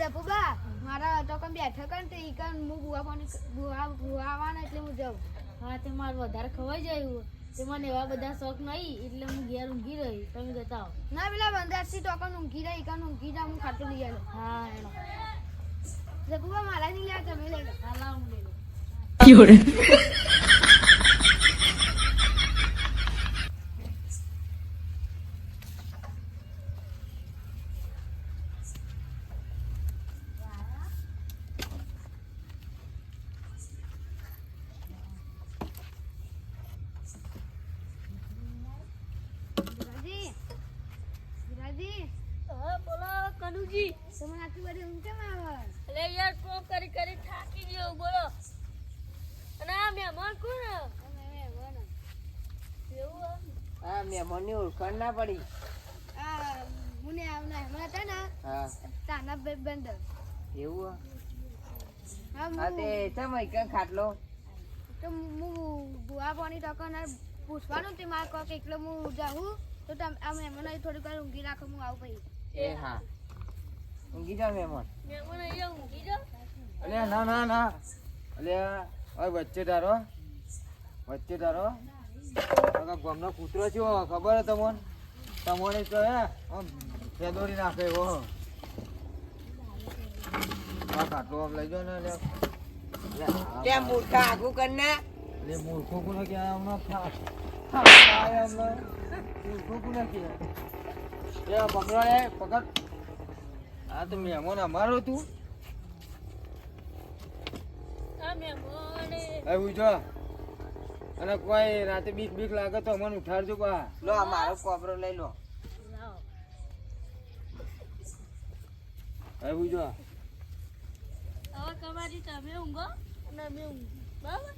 જપુબા મારા તો કમ બેઠા કર તે ઈ કન હું બુવા આવવાના એટલે હું જાઉં. હા તે મારે વધારે ખવાઈ જાય તે મને એવા બધા શોખ નહીં એટલે હું ઘેર ઊંઘી રહી તમે જતા આવો. ના પેલા બંધારથી તો કન ઊંઘી રહી કન ઊંઘી જા હું ખાટું લઈ આલો. હા એનો જપુબા મારા નહીં લ્યા તમે લઈ લો. હા લાવ હું લઈ લઉં. હા બોલો કનુજી. તમે આટલી બધી ઊંઘ કેમ આવે? અલે યાર કોમ કરી કરી થાકી ગયો બોલો. અને આ મહેમાન કોણ? એવું હા મહેમાનની ઓળખાણ ના પડી. આ મુને આવના હમણાં હતા ને હા તાના બંદર. એવું હા હા તે ચમ એક ખાટલો તો હું બુવા પાણી ટકન પૂછવાનું તે મારે કોક એકલો હું જાઉં તો તમે આ મહેમાન થોડીક વાર ઊંઘી રાખો હું આવું પછી. એ હા ઊંઘી જા મહેમાન. મહેમાન અહીંયા ઊંઘી જાઓ. અલ્યા ના ના ના અલ્યા ઓય વચ્ચે તારો ગામનો કૂતરો છે ખબર હે તમને તમને તો હે આમ ફેદોડી નાખે એવો આ ખાટલો આમ લઈ જાઓ ને કેમ મૂર્ખા આગું કરને એટલે મૂર્ખો કોને કે હમણાં મૂર્ખો કોને કે એ પકડો એ પકડ આ તો મહેમાન અમારો તું આ મહેમાન આવ્યું છો અને કોઈ રાતે બીક લાગે તો મને ઉઠાડજો બા લો આ મારો કોબરો લઈ લો. લાવો. આવ્યું છો હવે તમારી તમે ઊંઘો અને અમે ઊંઘ બરાબર.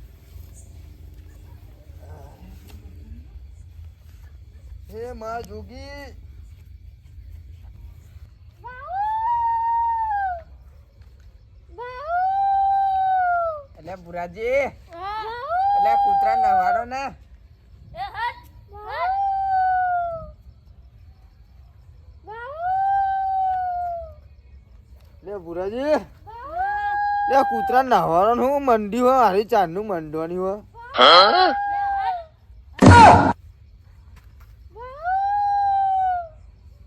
હે માં જોગી એટલે બુરાજી એટલે કૂતરા નવાડો ને એ હટ લે ભુરાજી લે કૂતરા નાહવાનો હું મંડી હો હારી ચાંદનું મંડવાની હો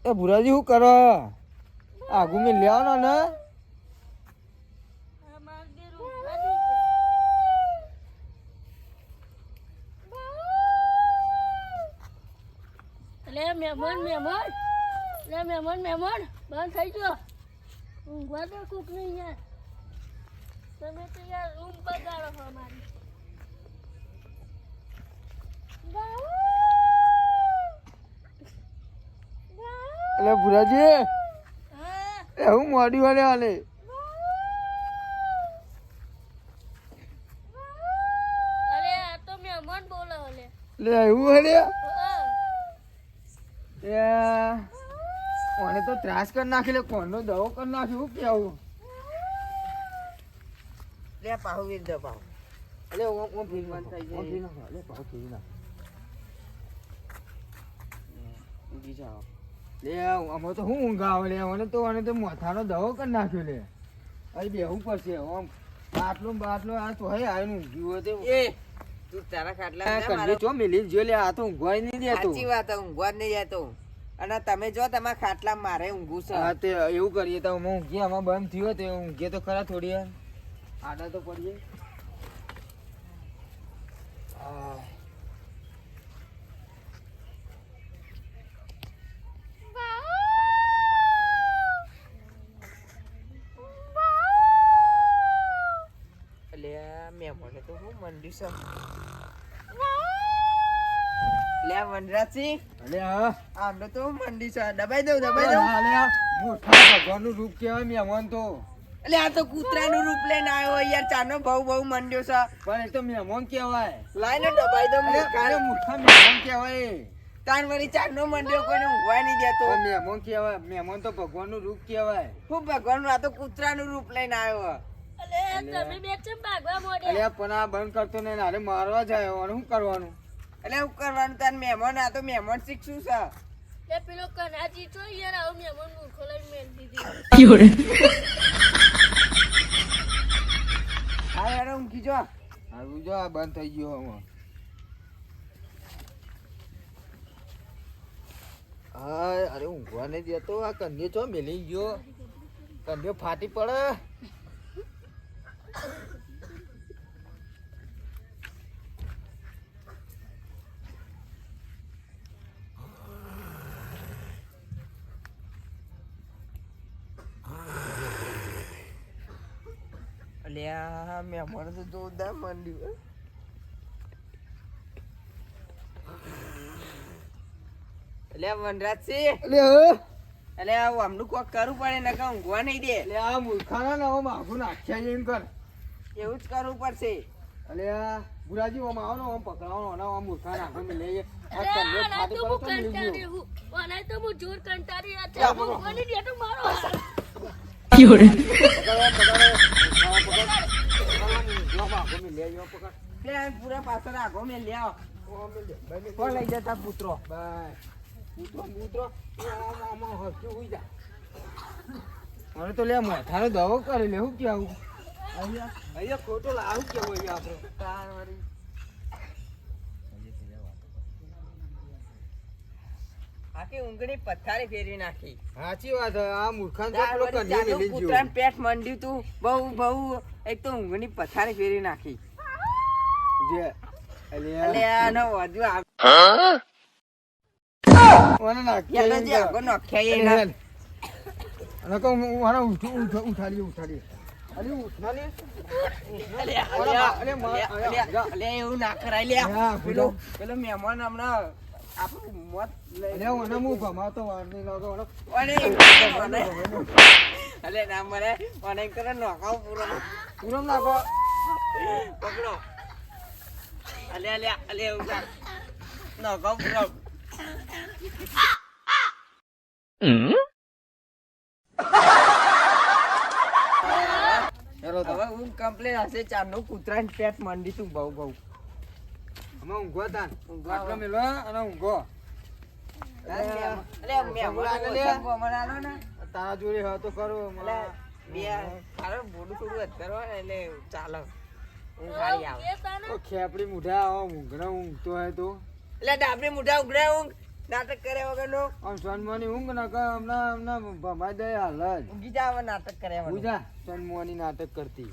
એ ભુરાજી શું કરો આગુ મેં લેવાનો ને મહેમાન બંધ થઈ ગયો ઊંઘવા તો કુક નહીં યાર તમે તો યાર ઊંઘ બગાડો છો અમારી. એટલે ભુરાજી હા એવું મોડી વાળે હાલે અરે આ તો મહેમાન બોલો હલે. લે એવું હલે હા. કોને તો ત્રાસ કરી નાખી લે કોનો દવો કરી નાખ્યું કેવું લે પાહુ વીર દો પાહુ એટલે હું ફીર બંધ થઈ જાય. ફીર નાખો લે પાછું ફીર નાખો ઊંઘી જાઓ. લે અમે તો શું ઊંઘ આવે લે મને તો માથાનો દવો કરી નાખ્યો લે અહીં બેહવું પડશે આમ બાટલો આ તો હે આવીને ઊંઘ્યું હોય તે એ તું તારા ખાટલા જા કંડી મારો. ચો મેલી જો લે આ તો ઊંઘવાય નહીં દેતો સાચી વાત હે, ઊંઘવા જ નહીં જતો. અને તમે જો તમારા ખાટલા મારે ઊંઘું છે. હા તે એવું કરીએ તો અમે ઊંઘીએ આમાં બંધ થયો તે ઊંઘીએ તો ખરા થોડી વાર આડા તો પડીએ એટલે મહેમાને તો હું મંડ્યું છે. લે વનરાજસિંહ અલે હા આમને તો હું મંડી છે. દબાઈ દઉં દબાઈ દઉં. મોટા ભગવાનનું રૂપ કહેવાય મહેમાન તો એટલે આ તો કૂતરાનું રૂપ લઈને આવ્યો યાર. ચાનો બહુ મંડ્યો છે. પણ એ તો મહેમાન કહેવાય લાઈને દબાઈ દઉં. અરે મોટા મહેમાન કહેવાય તાન વળી ચાનો મંડ્યો કોઈને ઊંઘવા નહીં દેતો. મહેમાન કહેવાય મહેમાન તો ભગવાનનું રૂપ કહેવાય હું ભગવાનનું આ તો કૂતરાનું રૂપ લઈને આવ્યો. અલે તમે બે ચમ ભાગવા મોડ્યા. અરે પણ આ બંધ કરતો ને અરે મારવા જાય અને શું કરવાનું એટલે શું કરવાનું તાર મહેમાન? આ તો મહેમાન શીખશું છે. લે પેલો કનાજી છો યાર આવું મહેમાન મૂર્ખો લઈને મેલ દીધી હા યાર ઊંઘી જો હારું જો આ બંધ થઈ ગયો હવે હા અરે ઊંઘવા નહીં દેતો આ કન્યો છો મેલી ગયો કન્યો ફાટી પડે અલ્યા મહેમાન તો જોરદાર મંડ્યું અલ્યા વનરાજસિંહ એટલે હવે અલ્યા આવું આમનું કોક કરવું પડે ને કે ઊંઘવા નહીં દે એટલે આ મૂર્ખાના ને હવે માગું નાખ્યા છે એમ કર એવું જ કરવું પડશે એટલે આ બુરાજી આમ આવો ને આમ પકડાવાનો અને આમ મૂર્ખા નાખો મેલે આ અરે કન્યો આના ફાટી તો હું પડે તો મળી કંટાળી ગયો હું આના તો હું જોર કંટાળી આ યા, છે હું કોની દેતો મારો બે પૂરા પાછળ આગો મેં લે આવો કોણ લઈ જતા પુત્રો મને તો લે મોથાનો દવો કરી લે શું કેવું અહીંયા ખોટો લાવું કેવું અહીંયા આપણે આખી ઊંઘની પથારી ફેરવી નાખી સાચી વાત હે. આ મૂર્ખાને તો પેલો કન્યો મેલી ગયો. પુત્રાને પેટ મંડ્યું તું બહુ એક તો ઊંઘની પથારી ફેરવી નાખી જે અલ્યા. એટલે આનો વધુ મને નાખ્યા આગળ જે એમ આગળ કર. નખ્યા એના અને કહું હું આને ઉઠાડીએ. અલી ઉઠાડીએ. અલ્યા એવું ના કરાય લે હા, પેલો મહેમાન હમણાં આપણું મોત લઈ અલ્યા મને હું ભમાતો વાર નહીં લાગતો. અલે ના મરે મને કરે નોકાવ પૂરો પૂરો નાખો. પકડો અલે એવું ના નોકાવ પૂરો હેલો તો. હવે હું કમ્પ્લેન હશે ચારનો કૂતરાને પેટ મંડી તું બહુ અમે ઊંઘવા તાન. ઊંઘવા. આટલો મેલો અને ઊંઘો. અલે મહેમાન ને તારા જોડે હોય તો કરું. અલે બે તારો બોડું થોડું જ કરવા ને એટલે ચાલો હું ખાલી આવ એ તાને ઓ ખેપડી મુઢા આવો ઊંઘનો ઊંઘતો હોય તો એટલે ડાબરી મુઢા ઉગડે ઊંઘ નાટક કરે વગરનો આમ સોનમોની ઊંઘ ના કર હમણાં ભમાઈ દે હાલ જ. ઊંઘી જા હવે નાટક કરે વગરનો. બુજા સોનમોની નાટક કરતી.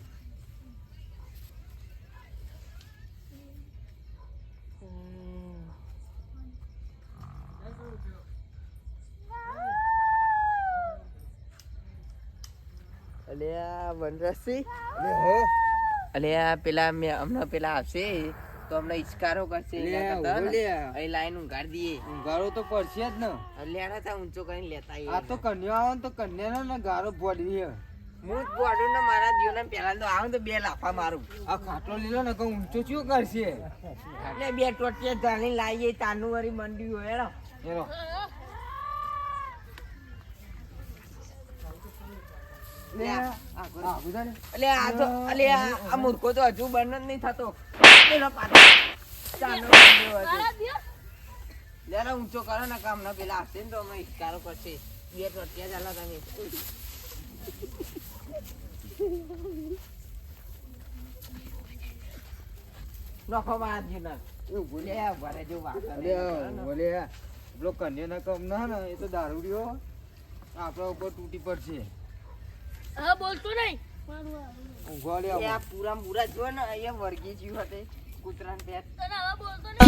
અલ્યા વનરસી લે હો અલ્યા પેલા મેં હમણાં પેલા આવશે તો હમણાં ઈચકારો કરશે લે, એના કરતા ઉભો ને લે. અહીં લાઈન ઊંઘાડી દઈએ ઊંઘાડો તો પડશે જ ને. અલ્યા ના તા ઊંચો કરીને લેતા આવીએ. આ તો કન્યા આવે ને તો કન્યાનો ને ગારો ભોડવી હે. હું જ બોડું ને મારા જીવન પેલા તો આવું તો બે લાફા મારું આ ખાટલો લીધો ને કે ઊંચો શું કરશે એટલે બે ટોટિયા ધાણી લાવીએ તાનું વળી મંડી હોય હેડો. એનો લે આ હા બુજા ને અલે આ તો અલે આ મૂર્ખો તો હજુ બંધ જ નહીં થતો પેલો પાછો ચાનો મંડ્યો હજુ. મારા દિયો લેલો ઊંચો કરો ને કામ ના પેલા આવશે ને તો અમે ઈચકારો કરશે બે ટોટિયા ચાલો તમે નખો મારા જીવન એવું ભૂલે ભરે જો વાત બોલે પેલો કન્યા ના કમ ના ને એ તો દારૂડિયો આપણા ઉપર તૂટી પડશે. હા બોલતો નહીં મારું આ. ઊંઘવા લે આ પૂરા પૂરા જો ને અહીંયા વર્ગી જીવ હતે કૂતરાને પેટ તને હવે બોલતો નહીં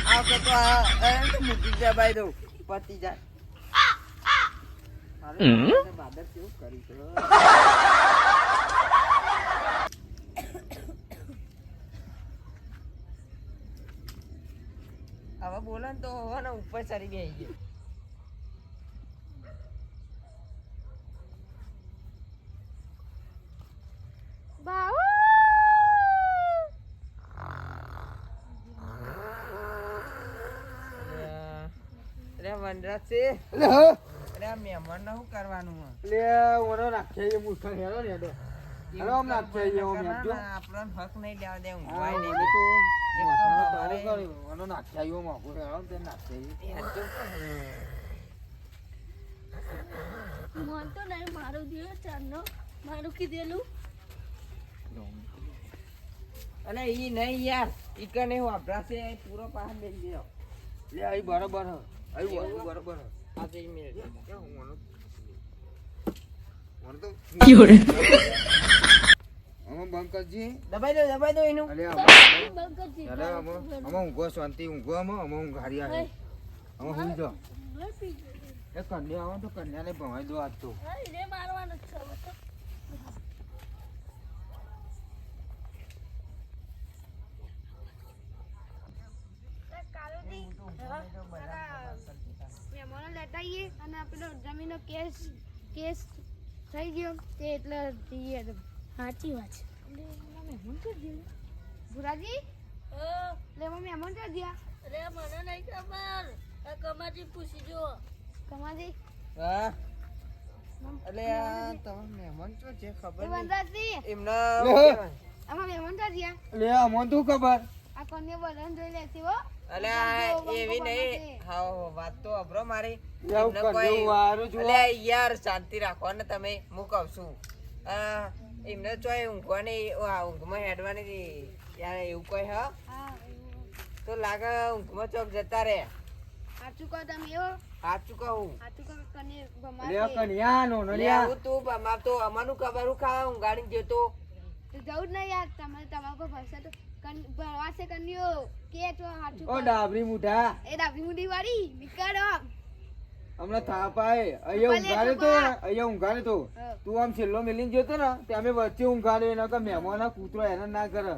આ કે તો આ તો મૂકી જ દબાઈ દઉં પતી જાય અરે બાદર કેવું કરી છે હવે બોલો ને તો હવે ને ઉપર ચડી બેસી ગયો બાઉ અરે વનરાજ છે લે હો અરે આ મહેમાન ને શું કરવાનું હે? લે ઓનો નાખ્યા એ મૂર્ખા હેરો ને એનો હાલો આમ નાખી આવીએ, આમ ના, આપજો. ના, આપણને હક નહીં લેવા દે હા, ઊંઘવાય અમે નહીં. તો મોથાનો દવો અમારે- કર્યો, આનો નાખી આવ્યો મોંઘું છે, હાલો તે નાખી આવીએ. એ હતું. મન તો નહીં મારું દિવસ ચારનો મારું કીધેલું અલે ઈ નહીં યાર ઈ કને વાપરાશે પૂરો પાસ બેસી ગયો. લે અહીં બરાબર હ, અહીં વળવું બરાબર હ. આ તો ઈ મિનિટ. ક્યાં હું મને તો આમાં બંધ કરજે. દબાઈ દો એનું. અલે બંધ કરજે. અરે આમાં ઊંઘો શાંતિ ઊંઘો, આમાં ઊંઘ હારી આવે. આમાં ઊંઘ જો. લઈ પી ગયો. એ કન્યા આવે તો કન્યાને ભવાઈ દો આજ તો. હા, એને મારવાનો જ છે હવે તો. કાલુજી મહેમાનો લેતા આવીએ અને પેલો જમીનનો કેસ થઈ ગયો તે એટલે જઈએ તો. સાચી વાત છે. મહેમાન ક્યાં ગયા ભુરાજી? લે એમાં મહેમાન ક્યાં ગયા? અરે મને નહીં ખબર આ કમાજી પૂછી જો કમાજી હા અલે આ તમે મહેમાન છો છે ખબર એ નહીં વનરાજજી એમના આમાં મહેમાન ક્યાં ગયા? લે આમાં તું ખબર. આ કન્યા બધાને જોઈ લેતી હો. અલે આ એવી નહીં હા વાત તો અભરો મારી એવું એમને કોઈ- કન્યા વારું છું. અલે યાર શાંતિ રાખો ને તમે હું કહું છું એમને ચોય ઊંઘવાની આ ઊંઘમાં હેડવાની યાર એવું કોઈ હા હા તો લાગે ઊંઘમાં ચોક જતા રે સાચું કહો તમે એવો સાચું કહું સાચું કહો કન્યા લે બમાર છે. કન્યા નો લે નડિયા. હું તું બાપ તો અમારું ખબર હું ખાવા ઊંઘાડી ગયો તો તો જવું જ નહીં યાર તમારા પર ભરસા તો ભરવા છે કન્યો કે તો સાચું ઓ કહો. ડાબરી મુઠા એ ડાબી મુંડી વાળી નીકળો. હમણાં થાપ આય અહીંયા ઊંઘાડે તો અહીંયા ઊંઘાડે તો હા. તું આમ છેલ્લો મિલીને જતો ને તે અમે વચ્ચે ઊંઘાડે એના કે મહેમાન કૂતરો હેરાન ના કરે.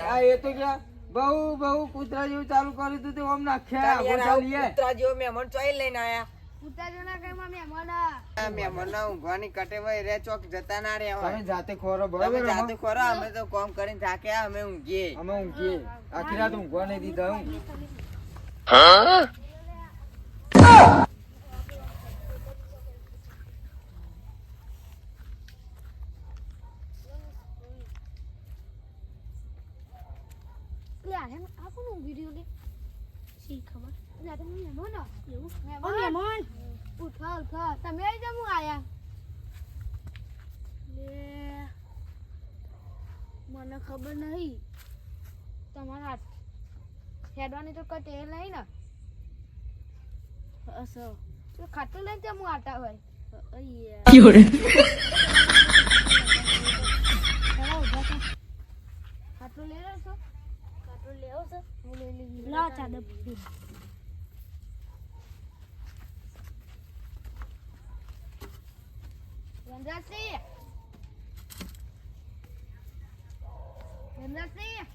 આ એ તો ક્યાં બહુ બહુ કૂતરા જેવું ચાલુ કર્યું તું તે આમ નાખ્યા યાર ગોઠા આવું લીએ. કૂતરા જેવો મહેમાન ચોય લઈને આયા ઉતારજોના કઈમાં મહેમાન આ મહેમાનના ઊંઘવાની કટે વય રે ચોક જતા ના રે તમે જાતે ખોરો તમે બરાબર જાતે અમે? ખોરો અમે તો કામ કરીને થાક્યા અમે ઊંઘીએ અમે ઊંઘીએ આખી રાત ઊંઘવા નહીં દીધા હું. લે આને આ કોનો વિડિયો લે શી ખબર લે તમે મહેમાન એવું મહેમાન ઉઠા ઉઠા તમે આવી જાવ હું આયા લે મને ખબર નહીં તમારા હાથ હેડવાની તો કઈ ટેલ નહીં ને અસો તો ખાટું લઈને ત્યાં હું આટા હોય અહીંયા હેડો ઉભા થા ખાટલું લઈ રહ્યો છો કાટો લેવો છે હું લઈ લઈ લા ચાદર વનરાજસિંહ વનરાજસિંહ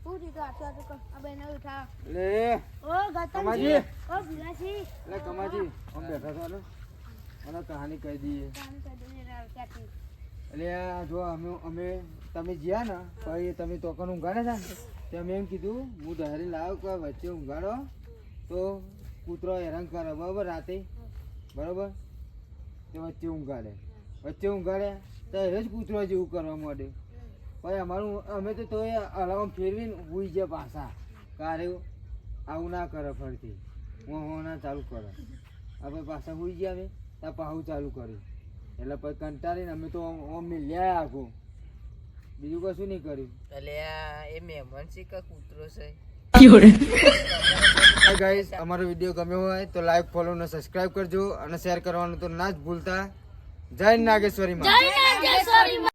શું દીધું આટલું આટલું કર આ બેને ઉઠા લે ઓ કમાજી. ઓ ભીલાજી લે કમાજી આમ બેઠા છો ને મને કહાની કહી દઈએ. કામ કરી દે ક્યાંથી એટલે આ જો અમે તમે જ્યાં ને પછી તમે તોકન ઊંઘાડે છે ને તે અમે એમ કીધું હું ધરી લાવ્યો કે વચ્ચે ઊંઘાડો તો કૂતરો હેરાન કરે બરાબર રાતે બરાબર તે વચ્ચે ઊંઘાડે તો એ જ કૂતરો જેવું કરવા માંડે પછી અમારું અમે તો તોય અલાર્મ ફેરવીને હુઈ ગયા પાછા કારે આવું ના કરે ફરતી હું ના ચાલુ કરે આપણે પાછા હુઈ ગયા અમે ત્યાં પાછું ચાલુ કર્યું એટલે પછી કંટાળીને અમે તો ઓમ મિલ્યા આખું બીજું કશું નહીં કર્યું. એટલે આ એ મહેમાન છે કે કૂતરો છે ગાઈસ અમારો વિડીયો ગમ્યો હોય તો લાઈક ફોલો અને સબસ્ક્રાઇબ કરજો અને શેર કરવાનું તો ના જ ભૂલતા. જય નાગેશ્વરી માં. જય નાગેશ્વરી